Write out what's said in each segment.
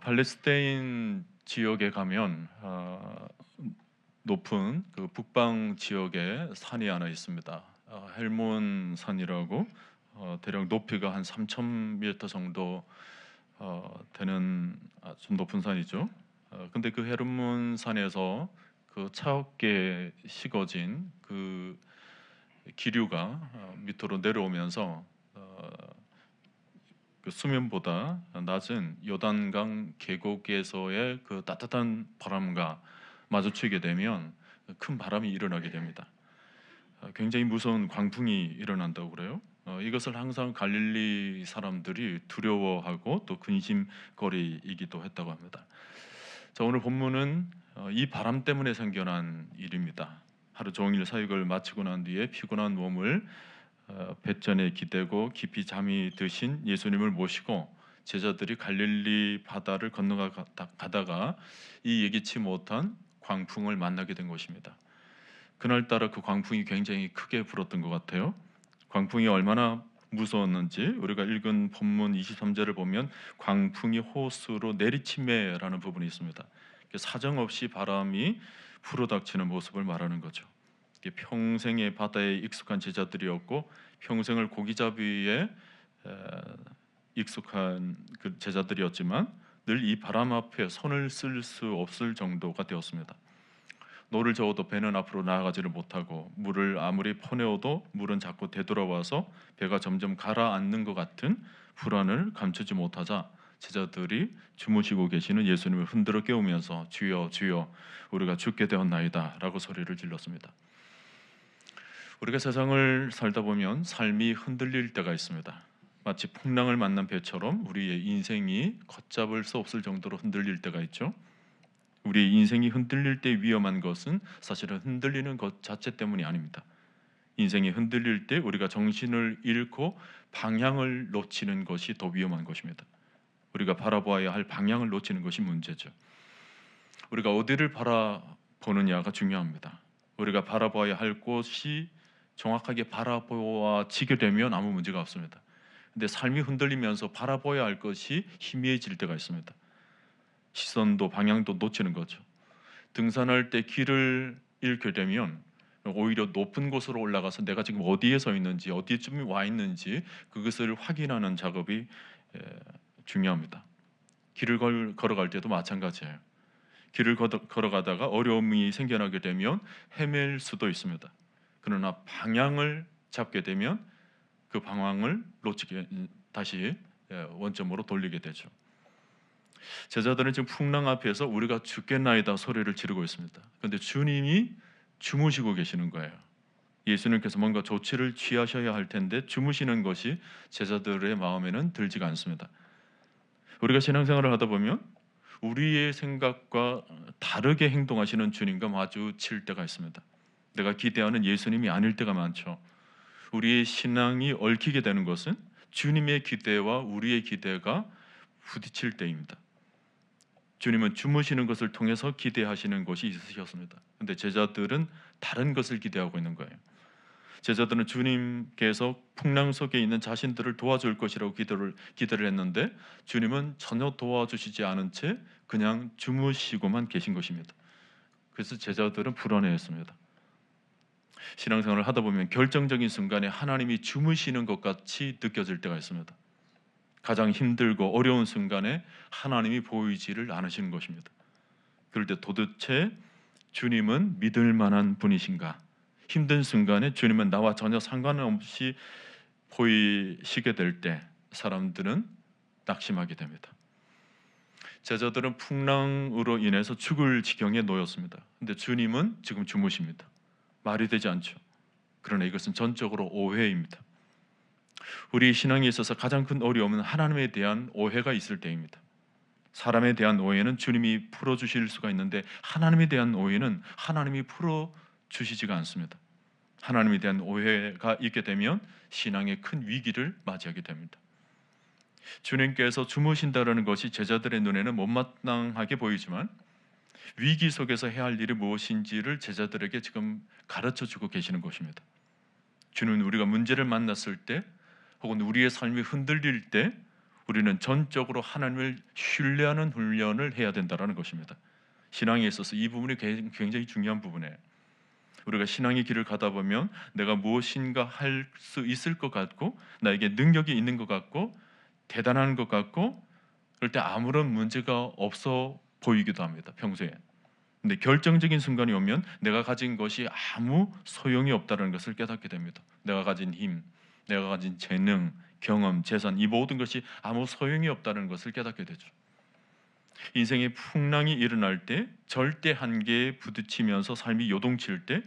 팔레스타인 지역에 가면 높은 그 북방 지역에 산이 하나 있습니다. 헬몬 산이라고 대략 높이가 한 3,000m 정도 되는 좀 높은 산이죠. 근데 그 헬몬 산에서 그 차갑게 식어진 그 기류가 밑으로 내려오면서 그 수면보다 낮은 요단강 계곡에서의 그 따뜻한 바람과 마주치게 되면 큰 바람이 일어나게 됩니다. 굉장히 무서운 광풍이 일어난다고 그래요. 이것을 항상 갈릴리 사람들이 두려워하고 또 근심거리이기도 했다고 합니다. 자, 오늘 본문은 이 바람 때문에 생겨난 일입니다. 하루 종일 사역을 마치고 난 뒤에 피곤한 몸을 뱃전에 기대고 깊이 잠이 드신 예수님을 모시고 제자들이 갈릴리 바다를 건너가다가 이 예기치 못한 광풍을 만나게 된 것입니다. 그날따라 그 광풍이 굉장히 크게 불었던 것 같아요. 광풍이 얼마나 무서웠는지 우리가 읽은 본문 23절을 보면 광풍이 호수로 내리치매라는 부분이 있습니다. 사정없이 바람이 불어닥치는 모습을 말하는 거죠. 평생의 바다에 익숙한 제자들이었고 평생을 고기잡이에 익숙한 그 제자들이었지만 늘 이 바람 앞에 손을 쓸 수 없을 정도가 되었습니다. 노를 저어도 배는 앞으로 나아가지를 못하고 물을 아무리 퍼내어도 물은 자꾸 되돌아와서 배가 점점 가라앉는 것 같은 불안을 감추지 못하자 제자들이 주무시고 계시는 예수님을 흔들어 깨우면서 주여 주여 우리가 죽게 되었나이다 라고 소리를 질렀습니다. 우리가 세상을 살다 보면 삶이 흔들릴 때가 있습니다. 마치 풍랑을 만난 배처럼 우리의 인생이 걷잡을 수 없을 정도로 흔들릴 때가 있죠. 우리의 인생이 흔들릴 때 위험한 것은 사실은 흔들리는 것 자체 때문이 아닙니다. 인생이 흔들릴 때 우리가 정신을 잃고 방향을 놓치는 것이 더 위험한 것입니다. 우리가 바라보아야 할 방향을 놓치는 것이 문제죠. 우리가 어디를 바라보느냐가 중요합니다. 우리가 바라봐야 할 곳이 정확하게 바라보아지게 되면 아무 문제가 없습니다. 근데 삶이 흔들리면서 바라봐야 할 것이 희미해질 때가 있습니다. 시선도 방향도 놓치는 거죠. 등산할 때 길을 잃게 되면 오히려 높은 곳으로 올라가서 내가 지금 어디에 서 있는지 어디쯤 와 있는지 그것을 확인하는 작업이 중요합니다. 길을 걸어갈 때도 마찬가지예요. 길을 걸어가다가 어려움이 생겨나게 되면 헤맬 수도 있습니다. 그러나 방향을 잡게 되면 그 방향을 놓치게 다시 원점으로 돌리게 되죠. 제자들은 지금 풍랑 앞에서 우리가 죽겠나이다 소리를 지르고 있습니다. 그런데 주님이 주무시고 계시는 거예요. 예수님께서 뭔가 조치를 취하셔야 할 텐데 주무시는 것이 제자들의 마음에는 들지가 않습니다. 우리가 신앙생활을 하다 보면 우리의 생각과 다르게 행동하시는 주님과 마주칠 때가 있습니다. 내가 기대하는 예수님이 아닐 때가 많죠. 우리의 신앙이 얽히게 되는 것은 주님의 기대와 우리의 기대가 부딪힐 때입니다. 주님은 주무시는 것을 통해서 기대하시는 것이 있으셨습니다. 근데 제자들은 다른 것을 기대하고 있는 거예요. 제자들은 주님께서 풍랑 속에 있는 자신들을 도와줄 것이라고 기대를 했는데 주님은 전혀 도와주시지 않은 채 그냥 주무시고만 계신 것입니다. 그래서 제자들은 불안해했습니다. 신앙생활을 하다 보면 결정적인 순간에 하나님이 주무시는 것 같이 느껴질 때가 있습니다. 가장 힘들고 어려운 순간에 하나님이 보이지를 않으시는 것입니다. 그럴 때 도대체 주님은 믿을 만한 분이신가? 힘든 순간에 주님은 나와 전혀 상관없이 보이시게 될 때 사람들은 낙심하게 됩니다. 제자들은 풍랑으로 인해서 죽을 지경에 놓였습니다. 근데 주님은 지금 주무십니다. 말이 되지 않죠. 그러나 이것은 전적으로 오해입니다. 우리 신앙에 있어서 가장 큰 어려움은 하나님에 대한 오해가 있을 때입니다. 사람에 대한 오해는 주님이 풀어주실 수가 있는데 하나님에 대한 오해는 하나님이 풀어주시지가 않습니다. 하나님에 대한 오해가 있게 되면 신앙의 큰 위기를 맞이하게 됩니다. 주님께서 주무신다라는 것이 제자들의 눈에는 못마땅하게 보이지만 위기 속에서 해야 할 일이 무엇인지를 제자들에게 지금 가르쳐주고 계시는 것입니다. 주는 우리가 문제를 만났을 때 혹은 우리의 삶이 흔들릴 때 우리는 전적으로 하나님을 신뢰하는 훈련을 해야 된다는 것입니다. 신앙에 있어서 이 부분이 굉장히 중요한 부분이에요. 우리가 신앙의 길을 가다 보면 내가 무엇인가 할 수 있을 것 같고 나에게 능력이 있는 것 같고 대단한 것 같고 그럴 때 아무런 문제가 없어 보이기도 합니다. 평소에. 근데 결정적인 순간이 오면 내가 가진 것이 아무 소용이 없다는 것을 깨닫게 됩니다. 내가 가진 힘, 내가 가진 재능, 경험, 재산 이 모든 것이 아무 소용이 없다는 것을 깨닫게 되죠. 인생의 풍랑이 일어날 때 절대 한계에 부딪히면서 삶이 요동칠 때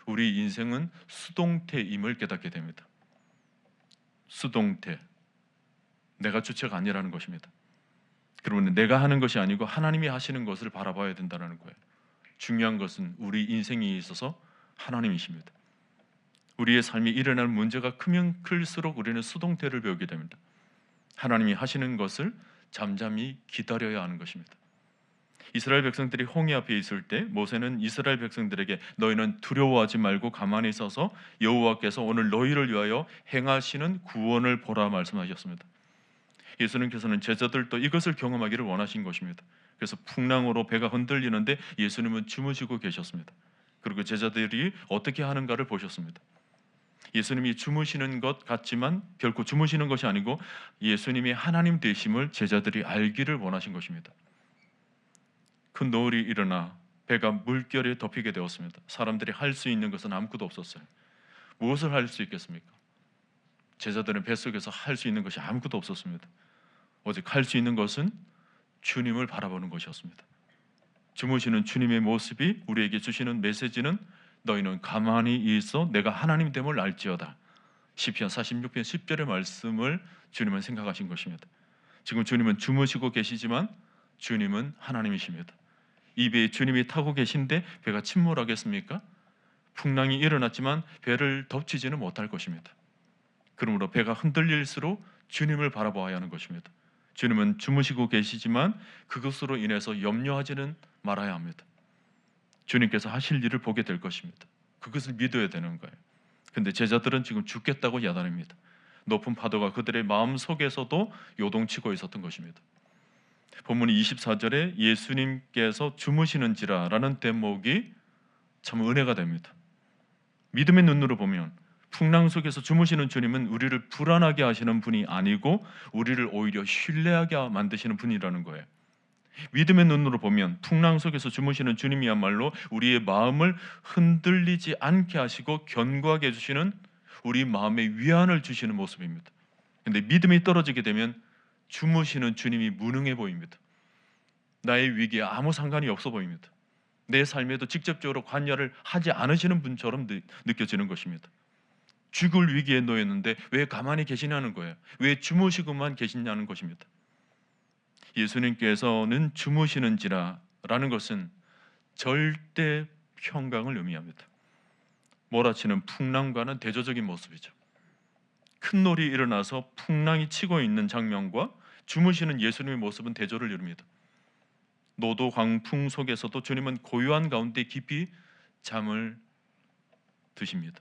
우리 인생은 수동태임을 깨닫게 됩니다. 수동태. 내가 주체가 아니라는 것입니다. 그러면 내가 하는 것이 아니고 하나님이 하시는 것을 바라봐야 된다는 거예요. 중요한 것은 우리 인생에 있어서 하나님이십니다. 우리의 삶이 일어날 문제가 크면 클수록 우리는 수동태를 배우게 됩니다. 하나님이 하시는 것을 잠잠히 기다려야 하는 것입니다. 이스라엘 백성들이 홍해 앞에 있을 때 모세는 이스라엘 백성들에게 너희는 두려워하지 말고 가만히 있어서 여호와께서 오늘 너희를 위하여 행하시는 구원을 보라 말씀하셨습니다. 예수님께서는 제자들도 이것을 경험하기를 원하신 것입니다. 그래서 풍랑으로 배가 흔들리는데 예수님은 주무시고 계셨습니다. 그리고 제자들이 어떻게 하는가를 보셨습니다. 예수님이 주무시는 것 같지만 결코 주무시는 것이 아니고 예수님이 하나님 되심을 제자들이 알기를 원하신 것입니다. 큰 노을이 일어나 배가 물결에 덮이게 되었습니다. 사람들이 할 수 있는 것은 아무것도 없었어요. 무엇을 할 수 있겠습니까? 제자들은 뱃속에서 할 수 있는 것이 아무것도 없었습니다. 오직 할 수 있는 것은 주님을 바라보는 것이었습니다. 주무시는 주님의 모습이 우리에게 주시는 메시지는 너희는 가만히 있어 내가 하나님 됨을 알지어다. 시편 46편 10절의 말씀을 주님은 생각하신 것입니다. 지금 주님은 주무시고 계시지만 주님은 하나님이십니다. 이 배에 주님이 타고 계신데 배가 침몰하겠습니까? 풍랑이 일어났지만 배를 덮치지는 못할 것입니다. 그러므로 배가 흔들릴수록 주님을 바라보아야 하는 것입니다. 주님은 주무시고 계시지만 그것으로 인해서 염려하지는 말아야 합니다. 주님께서 하실 일을 보게 될 것입니다. 그것을 믿어야 되는 거예요. 근데 제자들은 지금 죽겠다고 야단합니다. 높은 파도가 그들의 마음 속에서도 요동치고 있었던 것입니다. 본문 24절에 예수님께서 주무시는지라라는 대목이 참 은혜가 됩니다. 믿음의 눈으로 보면 풍랑 속에서 주무시는 주님은 우리를 불안하게 하시는 분이 아니고 우리를 오히려 신뢰하게 만드시는 분이라는 거예요. 믿음의 눈으로 보면 풍랑 속에서 주무시는 주님이야말로 우리의 마음을 흔들리지 않게 하시고 견고하게 해주시는 우리 마음에 위안을 주시는 모습입니다. 그런데 믿음이 떨어지게 되면 주무시는 주님이 무능해 보입니다. 나의 위기에 아무 상관이 없어 보입니다. 내 삶에도 직접적으로 관여를 하지 않으시는 분처럼 느껴지는 것입니다. 죽을 위기에 놓였는데 왜 가만히 계시냐는 거예요. 왜 주무시고만 계시냐는 것입니다. 예수님께서는 주무시는지라라는 것은 절대 평강을 의미합니다. 몰아치는 풍랑과는 대조적인 모습이죠. 큰 놀이 일어나서 풍랑이 치고 있는 장면과 주무시는 예수님의 모습은 대조를 이룹니다. 노도 광풍 속에서도 주님은 고요한 가운데 깊이 잠을 드십니다.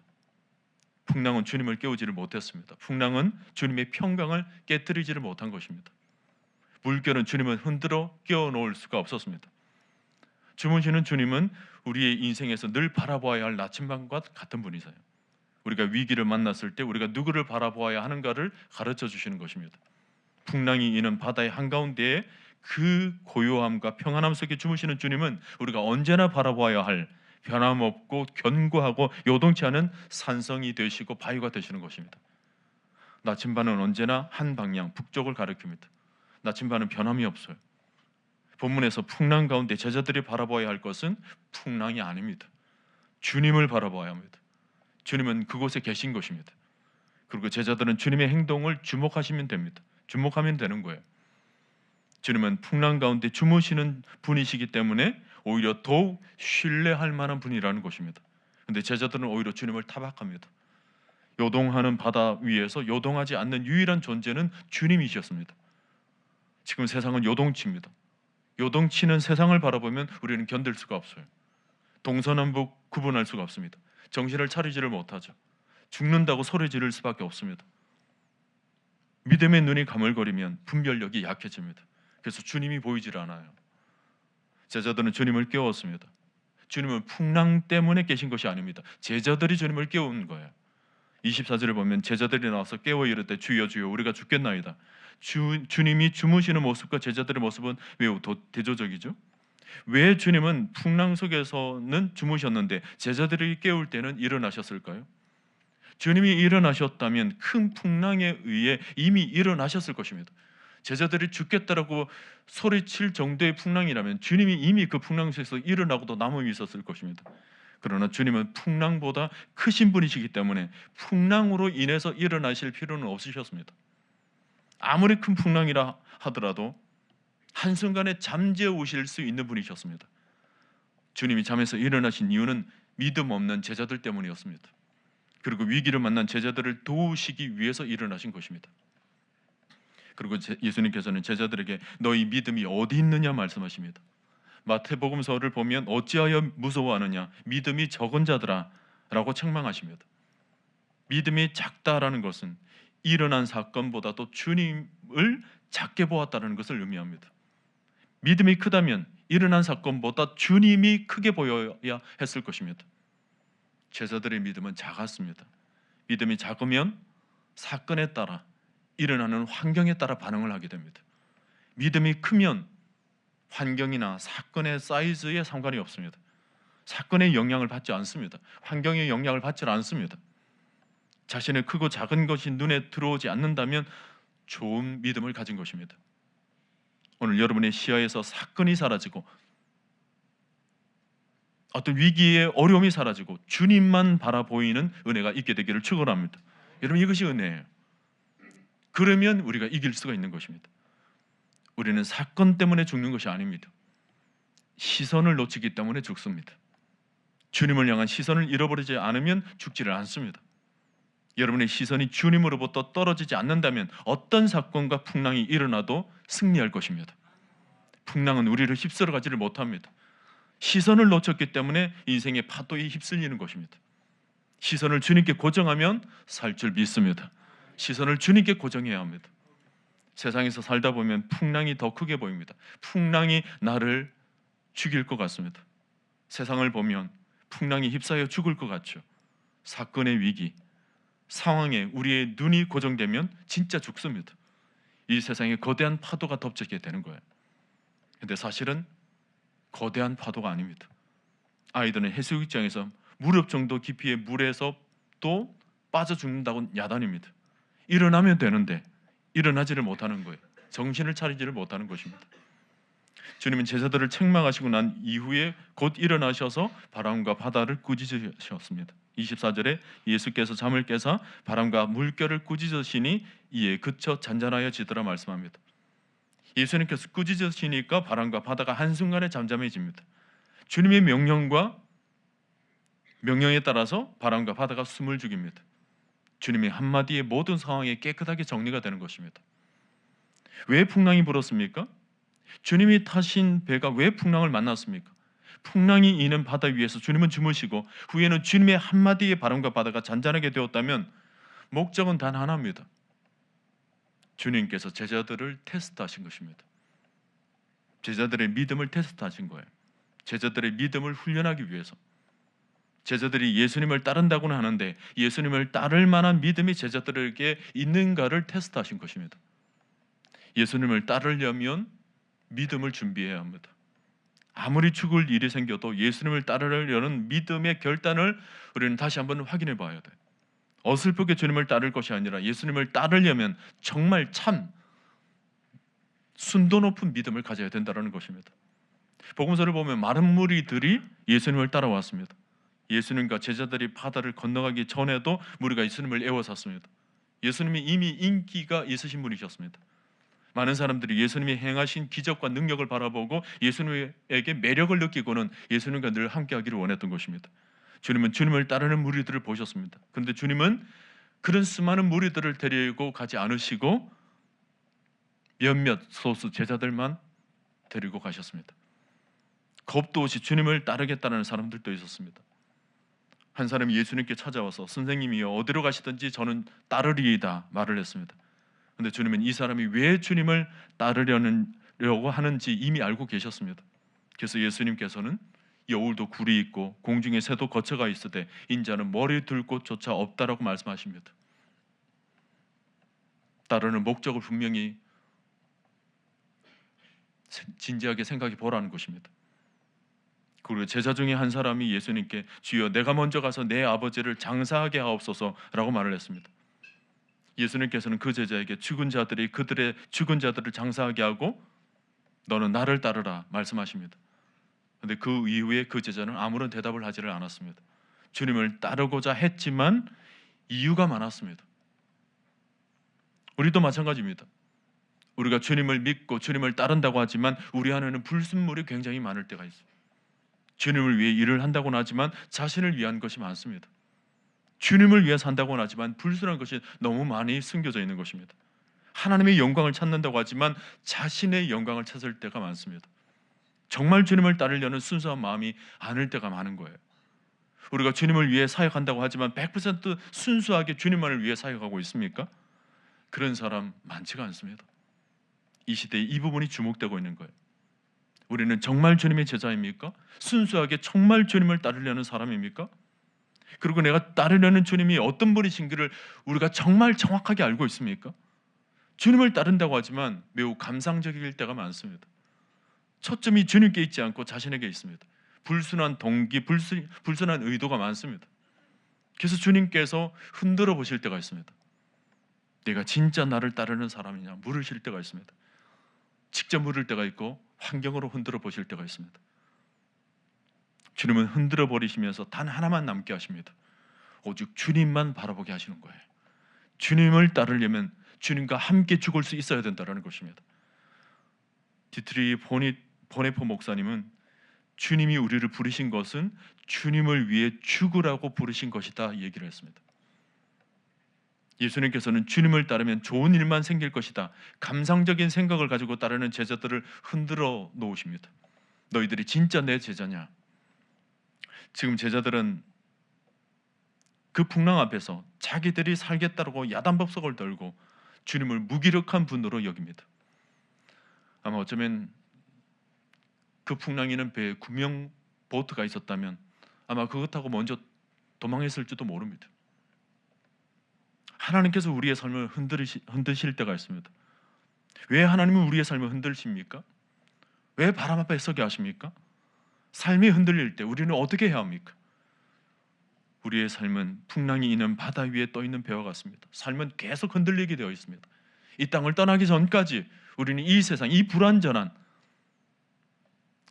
풍랑은 주님을 깨우지를 못했습니다. 풍랑은 주님의 평강을 깨뜨리지를 못한 것입니다. 물결은 주님을 흔들어 깨워놓을 수가 없었습니다. 주무시는 주님은 우리의 인생에서 늘 바라보아야 할 나침반과 같은 분이세요. 우리가 위기를 만났을 때 우리가 누구를 바라보아야 하는가를 가르쳐 주시는 것입니다. 풍랑이 이는 바다의 한가운데에 그 고요함과 평안함 속에 주무시는 주님은 우리가 언제나 바라보아야 할 변함없고 견고하고 요동치 않은 산성이 되시고 바위가 되시는 것입니다. 나침반은 언제나 한 방향 북쪽을 가리킵니다. 나침반은 변함이 없어요. 본문에서 풍랑 가운데 제자들이 바라봐야 할 것은 풍랑이 아닙니다. 주님을 바라봐야 합니다. 주님은 그곳에 계신 것입니다. 그리고 제자들은 주님의 행동을 주목하시면 됩니다. 주목하면 되는 거예요. 주님은 풍랑 가운데 주무시는 분이시기 때문에 오히려 더욱 신뢰할 만한 분이라는 것입니다. 그런데 제자들은 오히려 주님을 타박합니다. 요동하는 바다 위에서 요동하지 않는 유일한 존재는 주님이셨습니다. 지금 세상은 요동칩니다. 요동치는 세상을 바라보면 우리는 견딜 수가 없어요. 동서남북 구분할 수가 없습니다. 정신을 차리지를 못하죠. 죽는다고 소리 지를 수밖에 없습니다. 믿음의 눈이 가물거리면 분별력이 약해집니다. 그래서 주님이 보이질 않아요. 제자들은 주님을 깨웠습니다. 주님은 풍랑 때문에 깨신 것이 아닙니다. 제자들이 주님을 깨운 거예요. 24절을 보면 제자들이 나와서 깨워 이르되 주여 주여 우리가 죽겠나이다. 주님이 주무시는 모습과 제자들의 모습은 매우 대조적이죠. 왜 주님은 풍랑 속에서는 주무셨는데 제자들이 깨울 때는 일어나셨을까요? 주님이 일어나셨다면 큰 풍랑에 의해 이미 일어나셨을 것입니다. 제자들이 죽겠다라고 소리칠 정도의 풍랑이라면 주님이 이미 그 풍랑 속에서 일어나고도 남아 있었을 것입니다. 그러나 주님은 풍랑보다 크신 분이시기 때문에 풍랑으로 인해서 일어나실 필요는 없으셨습니다. 아무리 큰 풍랑이라 하더라도 한순간에 잠재우실 수 있는 분이셨습니다. 주님이 잠에서 일어나신 이유는 믿음 없는 제자들 때문이었습니다. 그리고 위기를 만난 제자들을 도우시기 위해서 일어나신 것입니다. 그리고 예수님께서는 제자들에게 너희 믿음이 어디 있느냐 말씀하십니다. 마태복음서를 보면 어찌하여 무서워하느냐 믿음이 적은 자들아 라고 책망하십니다. 믿음이 작다라는 것은 일어난 사건보다도 주님을 작게 보았다는 것을 의미합니다. 믿음이 크다면 일어난 사건보다 주님이 크게 보여야 했을 것입니다. 제자들의 믿음은 작았습니다. 믿음이 작으면 사건에 따라 일어나는 환경에 따라 반응을 하게 됩니다. 믿음이 크면 환경이나 사건의 사이즈에 상관이 없습니다. 사건의 영향을 받지 않습니다. 환경의 영향을 받지 않습니다. 자신의 크고 작은 것이 눈에 들어오지 않는다면 좋은 믿음을 가진 것입니다. 오늘 여러분의 시야에서 사건이 사라지고 어떤 위기의 어려움이 사라지고 주님만 바라보이는 은혜가 있게 되기를 축원합니다. 여러분 이것이 은혜예요. 그러면 우리가 이길 수가 있는 것입니다. 우리는 사건 때문에 죽는 것이 아닙니다. 시선을 놓치기 때문에 죽습니다. 주님을 향한 시선을 잃어버리지 않으면 죽지를 않습니다. 여러분의 시선이 주님으로부터 떨어지지 않는다면 어떤 사건과 풍랑이 일어나도 승리할 것입니다. 풍랑은 우리를 휩쓸어 가지를 못합니다. 시선을 놓쳤기 때문에 인생의 파도에 휩쓸리는 것입니다. 시선을 주님께 고정하면 살 줄 믿습니다. 시선을 주님께 고정해야 합니다. 세상에서 살다 보면 풍랑이 더 크게 보입니다. 풍랑이 나를 죽일 것 같습니다. 세상을 보면 풍랑이 휩싸여 죽을 것 같죠. 사건의 위기, 상황에 우리의 눈이 고정되면 진짜 죽습니다. 이 세상에 거대한 파도가 덮치게 되는 거예요. 근데 사실은 거대한 파도가 아닙니다. 아이들은 해수욕장에서 무릎 정도 깊이의 물에서 또 빠져 죽는다고 야단입니다. 일어나면 되는데 일어나지를 못하는 거예요. 정신을 차리지를 못하는 것입니다. 주님은 제자들을 책망하시고 난 이후에 곧 일어나셔서 바람과 바다를 꾸짖으셨습니다. 24절에 예수께서 잠을 깨사 바람과 물결을 꾸짖으시니 이에 그쳐 잔잔하여지더라 말씀합니다. 예수님께서 꾸짖으시니까 바람과 바다가 한순간에 잠잠해집니다. 주님의 명령에 따라서 바람과 바다가 숨을 죽입니다. 주님의 한마디에 모든 상황이 깨끗하게 정리가 되는 것입니다. 왜 풍랑이 불었습니까? 주님이 타신 배가 왜 풍랑을 만났습니까? 풍랑이 있는 바다 위에서 주님은 주무시고 후에는 주님의 한마디에 바람과 바다가 잔잔하게 되었다면 목적은 단 하나입니다. 주님께서 제자들을 테스트하신 것입니다. 제자들의 믿음을 테스트하신 거예요. 제자들의 믿음을 훈련하기 위해서. 제자들이 예수님을 따른다고는 하는데 예수님을 따를 만한 믿음이 제자들에게 있는가를 테스트하신 것입니다. 예수님을 따르려면 믿음을 준비해야 합니다. 아무리 죽을 일이 생겨도 예수님을 따르려는 믿음의 결단을 우리는 다시 한번 확인해 봐야 돼요. 어설프게 주님을 따를 것이 아니라 예수님을 따르려면 정말 참 순도 높은 믿음을 가져야 된다는 것입니다. 복음서를 보면 많은 무리들이 예수님을 따라왔습니다. 예수님과 제자들이 바다를 건너가기 전에도 무리가 예수님을 애워쌌습니다. 예수님이 이미 인기가 있으신 분이셨습니다. 많은 사람들이 예수님이 행하신 기적과 능력을 바라보고 예수님에게 매력을 느끼고는 예수님과 늘 함께하기를 원했던 것입니다. 주님은 주님을 따르는 무리들을 보셨습니다. 그런데 주님은 그런 수많은 무리들을 데리고 가지 않으시고 몇몇 소수 제자들만 데리고 가셨습니다. 겁도 없이 주님을 따르겠다는 사람들도 있었습니다. 한 사람이 예수님께 찾아와서 선생님이여 어디로 가시든지 저는 따르리이다 말을 했습니다. 근데 주님은 이 사람이 왜 주님을 따르려고 하는지 이미 알고 계셨습니다. 그래서 예수님께서는 여울도 굴이 있고 공중에 새도 거처가 있으되 인자는 머리 둘 곳조차 없다라고 말씀하십니다. 따르는 목적을 분명히 진지하게 생각해 보라는 것입니다. 그리고 제자 중에 한 사람이 예수님께 주여 내가 먼저 가서 내 아버지를 장사하게 하옵소서라고 말을 했습니다. 예수님께서는 그 제자에게 죽은 자들이 그들의 죽은 자들을 장사하게 하고 너는 나를 따르라 말씀하십니다. 그런데 그 이후에 그 제자는 아무런 대답을 하지를 않았습니다. 주님을 따르고자 했지만 이유가 많았습니다. 우리도 마찬가지입니다. 우리가 주님을 믿고 주님을 따른다고 하지만 우리 안에는 불순물이 굉장히 많을 때가 있어요. 주님을 위해 일을 한다고는 하지만 자신을 위한 것이 많습니다. 주님을 위해 산다고는 하지만 불순한 것이 너무 많이 숨겨져 있는 것입니다. 하나님의 영광을 찾는다고 하지만 자신의 영광을 찾을 때가 많습니다. 정말 주님을 따르려는 순수한 마음이 아닐 때가 많은 거예요. 우리가 주님을 위해 사역한다고 하지만 100% 순수하게 주님만을 위해 사역하고 있습니까? 그런 사람 많지가 않습니다. 이 시대에 이 부분이 주목되고 있는 거예요. 우리는 정말 주님의 제자입니까? 순수하게 정말 주님을 따르려는 사람입니까? 그리고 내가 따르려는 주님이 어떤 분이신지를 우리가 정말 정확하게 알고 있습니까? 주님을 따른다고 하지만 매우 감상적일 때가 많습니다. 초점이 주님께 있지 않고 자신에게 있습니다. 불순한 동기, 불순한 의도가 많습니다. 그래서 주님께서 흔들어 보실 때가 있습니다. 내가 진짜 나를 따르는 사람이냐 물으실 때가 있습니다. 직접 물을 때가 있고 환경으로 흔들어 보실 때가 있습니다. 주님은 흔들어 버리시면서 단 하나만 남게 하십니다. 오직 주님만 바라보게 하시는 거예요. 주님을 따르려면 주님과 함께 죽을 수 있어야 된다는 것입니다. 디트리 보네포 목사님은 주님이 우리를 부르신 것은 주님을 위해 죽으라고 부르신 것이다 얘기를 했습니다. 예수님께서는 주님을 따르면 좋은 일만 생길 것이다 감상적인 생각을 가지고 따르는 제자들을 흔들어 놓으십니다. 너희들이 진짜 내 제자냐? 지금 제자들은 그 풍랑 앞에서 자기들이 살겠다고 야단법석을 떨고 주님을 무기력한 분으로 여깁니다. 아마 어쩌면 그 풍랑이는 배에 구명 보트가 있었다면 아마 그것 타고 먼저 도망했을지도 모릅니다. 하나님께서 우리의 삶을 흔드실 때가 있습니다. 왜 하나님은 우리의 삶을 흔들십니까? 왜 바람 앞에 서게 하십니까? 삶이 흔들릴 때 우리는 어떻게 해야 합니까? 우리의 삶은 풍랑이 있는 바다 위에 떠 있는 배와 같습니다. 삶은 계속 흔들리게 되어 있습니다. 이 땅을 떠나기 전까지 우리는 이 세상, 이 불완전한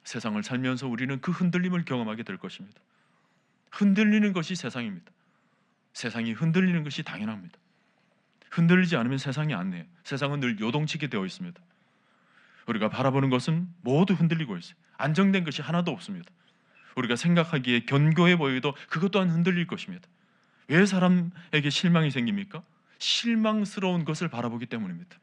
세상을 살면서 우리는 그 흔들림을 경험하게 될 것입니다. 흔들리는 것이 세상입니다. 세상이 흔들리는 것이 당연합니다. 흔들리지 않으면 세상이 안 돼요. 세상은 늘 요동치게 되어 있습니다. 우리가 바라보는 것은 모두 흔들리고 있어요. 안정된 것이 하나도 없습니다. 우리가 생각하기에 견고해 보여도 그것 또한 흔들릴 것입니다. 왜 사람에게 실망이 생깁니까? 실망스러운 것을 바라보기 때문입니다.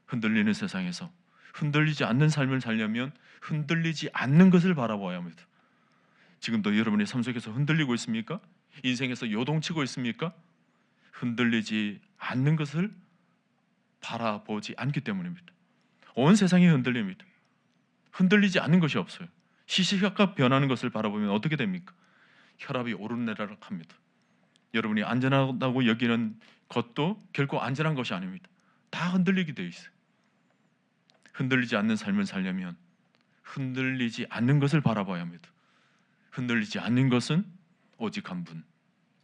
흔들리는 세상에서 흔들리지 않는 삶을 살려면 흔들리지 않는 것을 바라봐야 합니다. 지금도 여러분의 삶 속에서 흔들리고 있습니까? 인생에서 요동치고 있습니까? 흔들리지 않는 것을 바라보지 않기 때문입니다. 온 세상이 흔들립니다. 흔들리지 않는 것이 없어요. 시시각각 변하는 것을 바라보면 어떻게 됩니까? 혈압이 오르내리락 합니다. 여러분이 안전하다고 여기는 것도 결코 안전한 것이 아닙니다. 다 흔들리게 되어 있어요. 흔들리지 않는 삶을 살려면 흔들리지 않는 것을 바라봐야 합니다. 흔들리지 않는 것은 오직 한 분,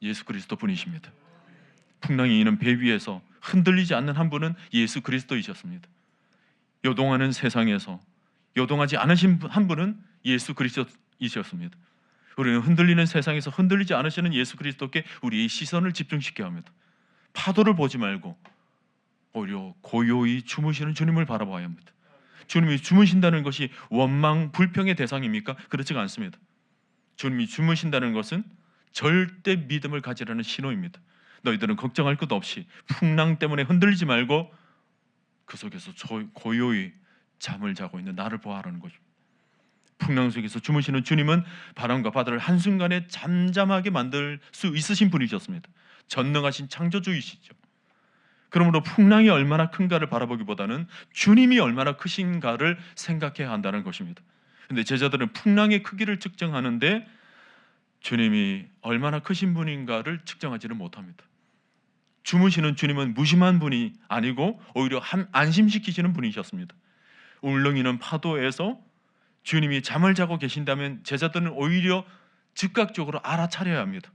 예수 그리스도 분이십니다. 풍랑이 있는 배 위에서 흔들리지 않는 한 분은 예수 그리스도이셨습니다. 요동하는 세상에서 요동하지 않으신 한 분은 예수 그리스도이셨습니다. 우리는 흔들리는 세상에서 흔들리지 않으시는 예수 그리스도께 우리의 시선을 집중시켜야 합니다. 파도를 보지 말고 오히려 고요히 주무시는 주님을 바라봐야 합니다. 주님이 주무신다는 것이 원망, 불평의 대상입니까? 그렇지가 않습니다. 주님이 주무신다는 것은 절대 믿음을 가지라는 신호입니다. 너희들은 걱정할 것 없이 풍랑 때문에 흔들리지 말고 그 속에서 고요히 잠을 자고 있는 나를 보아하라는 것입니다. 풍랑 속에서 주무시는 주님은 바람과 바다를 한순간에 잠잠하게 만들 수 있으신 분이셨습니다. 전능하신 창조주이시죠. 그러므로 풍랑이 얼마나 큰가를 바라보기보다는 주님이 얼마나 크신가를 생각해야 한다는 것입니다. 근데 제자들은 풍랑의 크기를 측정하는데 주님이 얼마나 크신 분인가를 측정하지는 못합니다. 주무시는 주님은 무심한 분이 아니고 오히려 안심시키시는 분이셨습니다. 울렁이는 파도에서 주님이 잠을 자고 계신다면 제자들은 오히려 즉각적으로 알아차려야 합니다.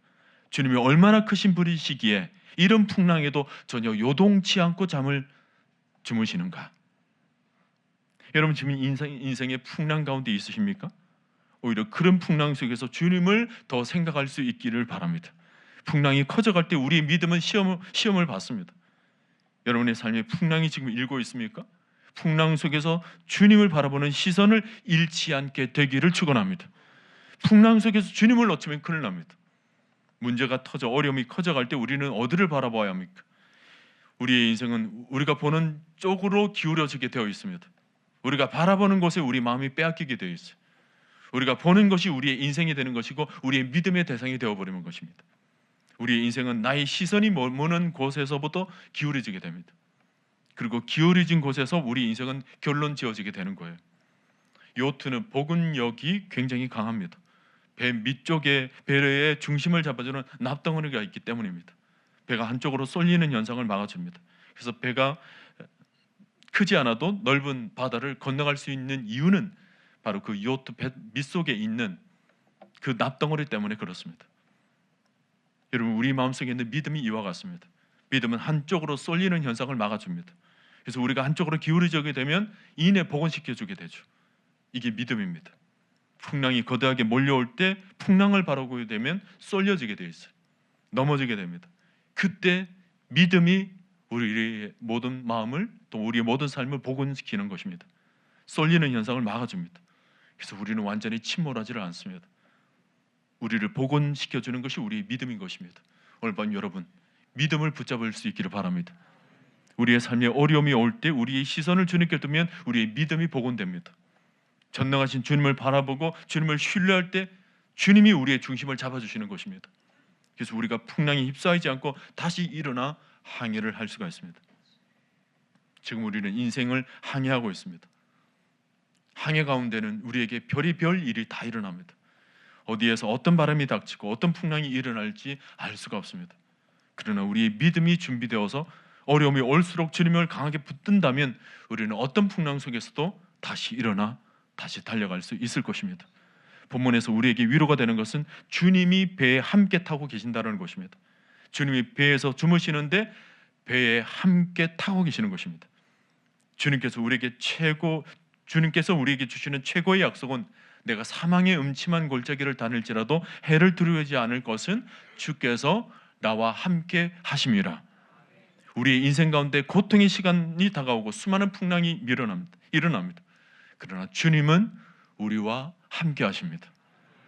주님이 얼마나 크신 분이시기에 이런 풍랑에도 전혀 요동치 않고 잠을 주무시는가? 여러분 지금 인생의 풍랑 가운데 있으십니까? 오히려 그런 풍랑 속에서 주님을 더 생각할 수 있기를 바랍니다. 풍랑이 커져갈 때 우리의 믿음은 시험을 받습니다. 여러분의 삶에 풍랑이 지금 일고 있습니까? 풍랑 속에서 주님을 바라보는 시선을 잃지 않게 되기를 축원합니다. 풍랑 속에서 주님을 놓치면 큰일 납니다. 문제가 터져 어려움이 커져갈 때 우리는 어디를 바라봐야 합니까? 우리의 인생은 우리가 보는 쪽으로 기울어지게 되어 있습니다. 우리가 바라보는 곳에 우리 마음이 빼앗기게 되어 있어요. 우리가 보는 것이 우리의 인생이 되는 것이고 우리의 믿음의 대상이 되어버리는 것입니다. 우리의 인생은 나의 시선이 머무는 곳에서부터 기울어지게 됩니다. 그리고 기울어진 곳에서 우리 인생은 결론 지어지게 되는 거예요. 요트는 복원력이 굉장히 강합니다. 배 밑쪽에 배의 중심을 잡아주는 납덩어리가 있기 때문입니다. 배가 한쪽으로 쏠리는 현상을 막아줍니다. 그래서 배가 크지 않아도 넓은 바다를 건너갈 수 있는 이유는 바로 그 요트 배 밑속에 있는 그 납덩어리 때문에 그렇습니다. 여러분 우리 마음속에 있는 믿음이 이와 같습니다. 믿음은 한쪽으로 쏠리는 현상을 막아줍니다. 그래서 우리가 한쪽으로 기울어지게 되면 이내 복원시켜주게 되죠. 이게 믿음입니다. 풍랑이 거대하게 몰려올 때 풍랑을 바라보게 되면 쏠려지게 되어 있어요. 넘어지게 됩니다. 그때 믿음이 우리의 모든 마음을 또 우리의 모든 삶을 복원시키는 것입니다. 쏠리는 현상을 막아줍니다. 그래서 우리는 완전히 침몰하지를 않습니다. 우리를 복원시켜주는 것이 우리의 믿음인 것입니다. 오늘 밤 여러분 믿음을 붙잡을 수 있기를 바랍니다. 우리의 삶에 어려움이 올 때 우리의 시선을 주님께 두면 우리의 믿음이 복원됩니다. 전능하신 주님을 바라보고 주님을 신뢰할 때 주님이 우리의 중심을 잡아주시는 것입니다. 그래서 우리가 풍랑에 휩싸이지 않고 다시 일어나 항해를 할 수가 있습니다. 지금 우리는 인생을 항해하고 있습니다. 항해 가운데는 우리에게 별의별 일이 다 일어납니다. 어디에서 어떤 바람이 닥치고 어떤 풍랑이 일어날지 알 수가 없습니다. 그러나 우리의 믿음이 준비되어서 어려움이 올수록 주님을 강하게 붙든다면 우리는 어떤 풍랑 속에서도 다시 일어나 다시 달려갈 수 있을 것입니다. 본문에서 우리에게 위로가 되는 것은 주님이 배에 함께 타고 계신다는 것입니다. 주님이 배에서 주무시는데 배에 함께 타고 계시는 것입니다. 주님께서 우리에게 주시는 최고의 약속은 내가 사망의 음침한 골짜기를 다닐지라도 해를 두려워하지 않을 것은 주께서 나와 함께 하심이라. 우리의 인생 가운데 고통의 시간이 다가오고 수많은 풍랑이 일어납니다. 그러나 주님은 우리와 함께 하십니다.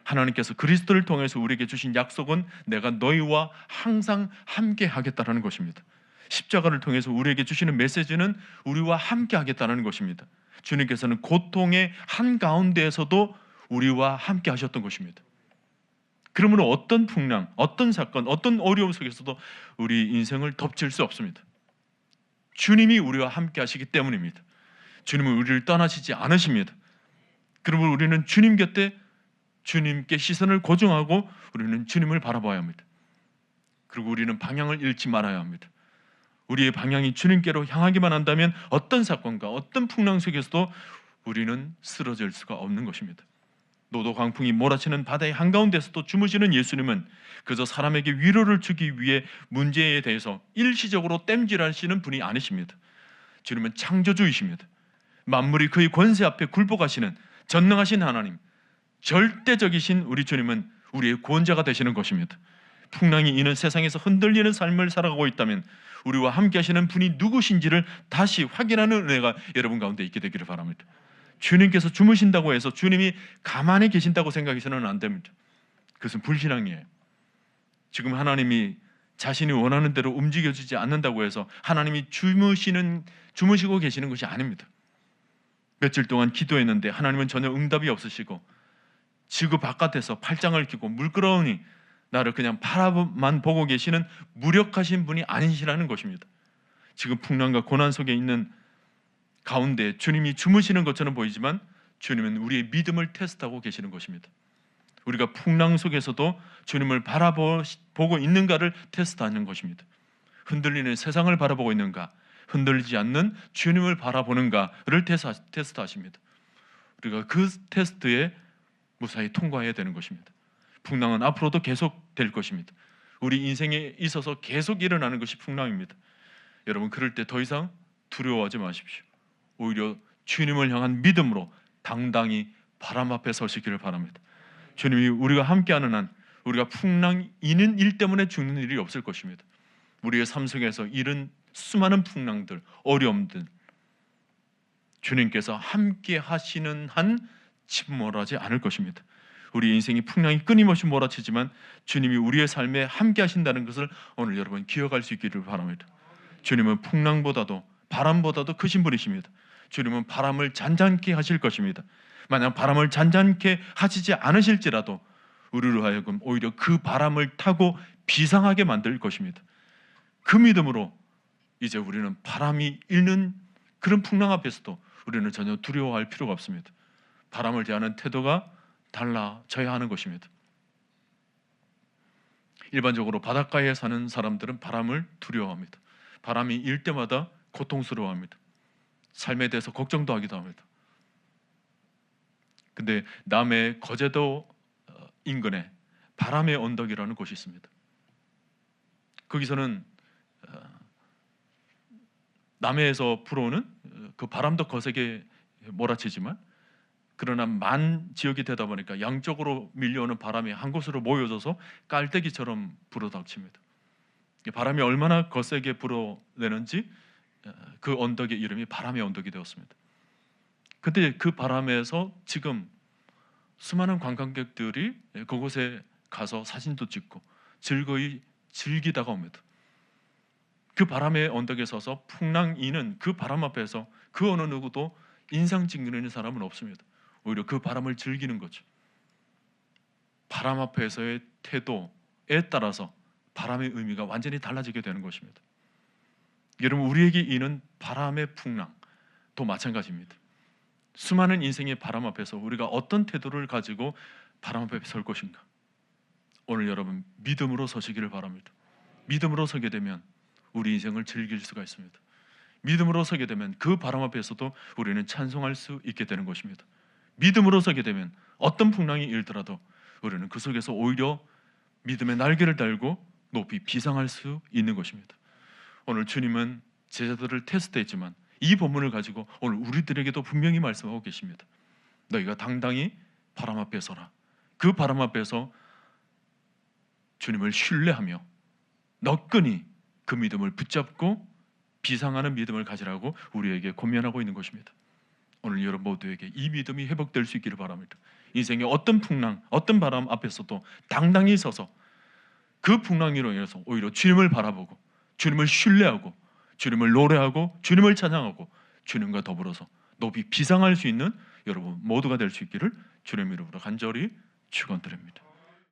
하나님께서 그리스도를 통해서 우리에게 주신 약속은 내가 너희와 항상 함께 하겠다는 것입니다. 십자가를 통해서 우리에게 주시는 메시지는 우리와 함께 하겠다는 것입니다. 주님께서는 고통의 한가운데에서도 우리와 함께 하셨던 것입니다. 그러므로 어떤 풍랑, 어떤 사건, 어떤 어려움 속에서도 우리 인생을 덮칠 수 없습니다. 주님이 우리와 함께 하시기 때문입니다. 주님은 우리를 떠나시지 않으십니다. 그러므로 우리는 주님 곁에 주님께 시선을 고정하고 우리는 주님을 바라봐야 합니다. 그리고 우리는 방향을 잃지 말아야 합니다. 우리의 방향이 주님께로 향하기만 한다면 어떤 사건과 어떤 풍랑 속에서도 우리는 쓰러질 수가 없는 것입니다. 노도 강풍이 몰아치는 바다의 한가운데서도 주무시는 예수님은 그저 사람에게 위로를 주기 위해 문제에 대해서 일시적으로 땜질하시는 분이 아니십니다. 주님은 창조주이십니다. 만물이 그의 권세 앞에 굴복하시는 전능하신 하나님, 절대적이신 우리 주님은 우리의 구원자가 되시는 것입니다. 풍랑이 이는 세상에서 흔들리는 삶을 살아가고 있다면 우리와 함께 하시는 분이 누구신지를 다시 확인하는 은혜가 여러분 가운데 있게 되기를 바랍니다. 주님께서 주무신다고 해서 주님이 가만히 계신다고 생각해서는 안 됩니다. 그것은 불신앙이에요. 지금 하나님이 자신이 원하는 대로 움직여주지 않는다고 해서 하나님이 주무시고 계시는 것이 아닙니다. 며칠 동안 기도했는데 하나님은 전혀 응답이 없으시고 지구 바깥에서 팔짱을 끼고 물끄러우니 나를 그냥 바라만 보고 계시는 무력하신 분이 아니시라는 것입니다. 지금 풍랑과 고난 속에 있는 가운데 주님이 주무시는 것처럼 보이지만 주님은 우리의 믿음을 테스트하고 계시는 것입니다. 우리가 풍랑 속에서도 주님을 바라보고 있는가를 테스트하는 것입니다. 흔들리는 세상을 바라보고 있는가, 흔들리지 않는 주님을 바라보는가를 테스트하십니다. 우리가 그 테스트에 무사히 통과해야 되는 것입니다. 풍랑은 앞으로도 계속 될 것입니다. 우리 인생에 있어서 계속 일어나는 것이 풍랑입니다. 여러분, 그럴 때 더 이상 두려워하지 마십시오. 오히려 주님을 향한 믿음으로 당당히 바람 앞에 서시기를 바랍니다. 주님이 우리가 함께하는 한 우리가 풍랑 이는 일 때문에 죽는 일이 없을 것입니다. 우리의 삶 속에서 이런 수많은 풍랑들, 어려움들 주님께서 함께 하시는 한 침몰하지 않을 것입니다. 우리 인생이 풍랑이 끊임없이 몰아치지만 주님이 우리의 삶에 함께 하신다는 것을 오늘 여러분 기억할 수 있기를 바랍니다. 주님은 풍랑보다도 바람보다도 크신 분이십니다. 주님은 바람을 잔잔케 하실 것입니다. 만약 바람을 잔잔케 하시지 않으실지라도 우리로 하여금 오히려 그 바람을 타고 비상하게 만들 것입니다. 그 믿음으로 이제 우리는 바람이 일는 그런 풍랑 앞에서도 우리는 전혀 두려워할 필요가 없습니다. 바람을 대하는 태도가 달라져야 하는 것입니다. 일반적으로 바닷가에 사는 사람들은 바람을 두려워합니다. 바람이 일 때마다 고통스러워합니다. 삶에 대해서 걱정도 하기도 합니다. 근데 남해 거제도 인근에 바람의 언덕이라는 곳이 있습니다. 거기서는 남해에서 불어오는 그 바람도 거세게 몰아치지만 그러나 만 지역이 되다 보니까 양쪽으로 밀려오는 바람이 한 곳으로 모여져서 깔때기처럼 불어닥칩니다. 바람이 얼마나 거세게 불어내는지 그 언덕의 이름이 바람의 언덕이 되었습니다. 근데 그 바람에서 지금 수많은 관광객들이 그곳에 가서 사진도 찍고 즐거이 즐기다가 옵니다. 그 바람의 언덕에 서서 풍랑이는 그 바람 앞에서 그 어느 누구도 인상 찍는 사람은 없습니다. 오히려 그 바람을 즐기는 거죠. 바람 앞에서의 태도에 따라서 바람의 의미가 완전히 달라지게 되는 것입니다. 여러분, 우리에게 이는 바람의 풍랑도 마찬가지입니다. 수많은 인생의 바람 앞에서 우리가 어떤 태도를 가지고 바람 앞에 설 것인가? 오늘 여러분 믿음으로 서시기를 바랍니다. 믿음으로 서게 되면 우리 인생을 즐길 수가 있습니다. 믿음으로 서게 되면 그 바람 앞에서도 우리는 찬송할 수 있게 되는 것입니다. 믿음으로 서게 되면 어떤 풍랑이 일더라도 우리는 그 속에서 오히려 믿음의 날개를 달고 높이 비상할 수 있는 것입니다. 오늘 주님은 제자들을 테스트했지만 이 본문을 가지고 오늘 우리들에게도 분명히 말씀하고 계십니다. 너희가 당당히 바람 앞에 서라. 그 바람 앞에서 주님을 신뢰하며 너끈히 그 믿음을 붙잡고 비상하는 믿음을 가지라고 우리에게 권면하고 있는 것입니다. 오늘 여러분 모두에게 이 믿음이 회복될 수 있기를 바랍니다. 인생의 어떤 풍랑, 어떤 바람 앞에서도 당당히 서서 그 풍랑으로 인해서 오히려 주님을 바라보고 주님을 신뢰하고 주님을 노래하고 주님을 찬양하고 주님과 더불어서 높이 비상할 수 있는 여러분 모두가 될 수 있기를 주님의 이름으로 간절히 축원드립니다.